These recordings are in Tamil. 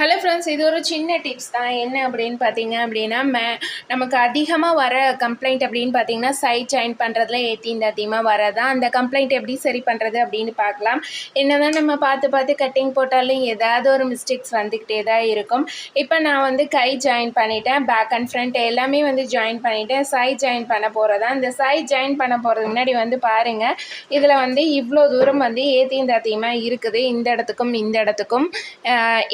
ஹலோ ஃப்ரெண்ட்ஸ், இது ஒரு சின்ன டிப்ஸ் தான். என்ன அப்படின்னு பார்த்தீங்க அப்படின்னா, நமக்கு அதிகமாக வர கம்ப்ளைண்ட் அப்படின்னு பார்த்தீங்கன்னா, சைட் ஜாயின் பண்ணுறதுல அதிகமாக வரதான். அந்த கம்ப்ளைண்ட் எப்படி சரி பண்ணுறது அப்படின்னு பார்க்கலாம். என்ன தான் நம்ம பார்த்து பார்த்து கட்டிங் போட்டாலும் ஏதாவது ஒரு மிஸ்டேக்ஸ் வந்துக்கிட்டே தான் இருக்கும். இப்போ நான் வந்து கை ஜாயின் பண்ணிட்டேன், பேக் அண்ட் ஃப்ரண்ட் எல்லாமே வந்து ஜாயின் பண்ணிவிட்டேன். சைட் ஜாயின் பண்ண போகிறதா. இந்த சைட் ஜாயின் பண்ண போகிறதுக்கு முன்னாடி வந்து பாருங்கள், இதில் வந்து இவ்வளோ தூரம் வந்து அதிகமாக இருக்குது. இந்த இடத்துக்கும் இந்த இடத்துக்கும்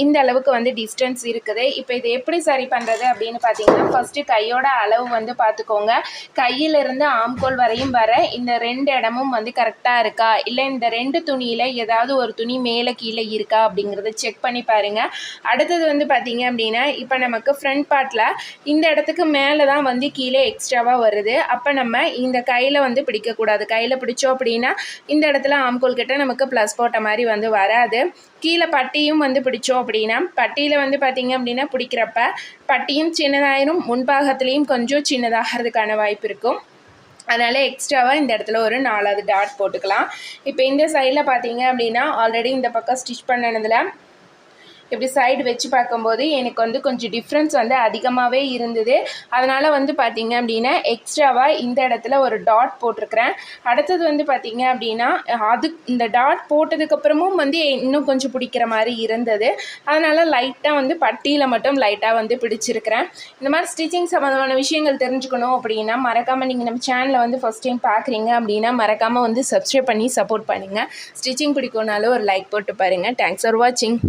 இந்த அளவுக்கு வந்து டிஸ்டன்ஸ் இருக்குது. இப்போ இது எப்படி சரி பண்ணுறது அப்படின்னு பார்த்தீங்கன்னா, ஃபஸ்ட்டு கையோட அளவு வந்து பார்த்துக்கோங்க. கையிலிருந்து ஆம்கோல் வரையும் வர இந்த 2 இடமும் வந்து கரெக்டாக இருக்கா, இல்லை இந்த 2 துணியில் ஏதாவது ஒரு துணி மேலே கீழே இருக்கா அப்படிங்கிறத செக் பண்ணி பாருங்கள். அடுத்தது வந்து பார்த்தீங்க அப்படின்னா, இப்போ நமக்கு ஃப்ரண்ட் பார்ட்டில் இந்த இடத்துக்கு மேலே தான் வந்து கீழே எக்ஸ்ட்ராவாக வருது. அப்போ நம்ம இந்த கையில் வந்து பிடிக்கக்கூடாது. கையில் பிடிச்சோம் அப்படின்னா இந்த இடத்துல ஆம்கோல் கிட்ட நமக்கு ப்ளஸ் போட்ட மாதிரி வந்து வராது. கீழே பட்டியும் வந்து பிடிச்சோம் அப்படின்னா, பட்டியில் வந்து பார்த்திங்க அப்படின்னா பிடிக்கிறப்ப பட்டியும் சின்னதாயிரும், முன்பாகத்துலேயும் கொஞ்சம் சின்னதாகிறதுக்கான வாய்ப்பு இருக்கும். அதனால் எக்ஸ்ட்ராவாக இந்த இடத்துல ஒரு 4வது டாட் போட்டுக்கலாம். இப்போ இந்த சைடில் பார்த்தீங்க அப்படின்னா, ஆல்ரெடி இந்த பக்கம் ஸ்டிச் பண்ணினதில் இப்படி சைடு வச்சு பார்க்கும்போது எனக்கு வந்து கொஞ்சம் டிஃப்ரென்ஸ் வந்து அதிகமாகவே இருந்தது. அதனால் வந்து பார்த்திங்க அப்படின்னா எக்ஸ்ட்ராவாக இந்த இடத்துல ஒரு டாட் போட்டிருக்கிறேன். அடுத்தது வந்து பார்த்திங்க அப்படின்னா, இந்த டாட் போட்டதுக்கப்புறமும் வந்து இன்னும் கொஞ்சம் பிடிக்கிற மாதிரி இருந்தது. அதனால் லைட்டாக வந்து பட்டியில் மட்டும் லைட்டாக வந்து பிடிச்சிருக்கிறேன். இந்த மாதிரி ஸ்டிச்சிங் சம்மந்தமான விஷயங்கள் தெரிஞ்சுக்கணும் அப்படின்னா மறக்காமல் நீங்கள் நம்ம சேனலை வந்து ஃபஸ்ட் டைம் பார்க்குறீங்க அப்படின்னா மறக்காமல் வந்து சப்ஸ்கிரைப் பண்ணி சப்போர்ட் பண்ணுங்கள். ஸ்டிச்சிங் பிடிக்கும்னாலும் ஒரு லைக் போட்டு பாருங்கள். தேங்க்ஸ் ஃபார் வாட்சிங்.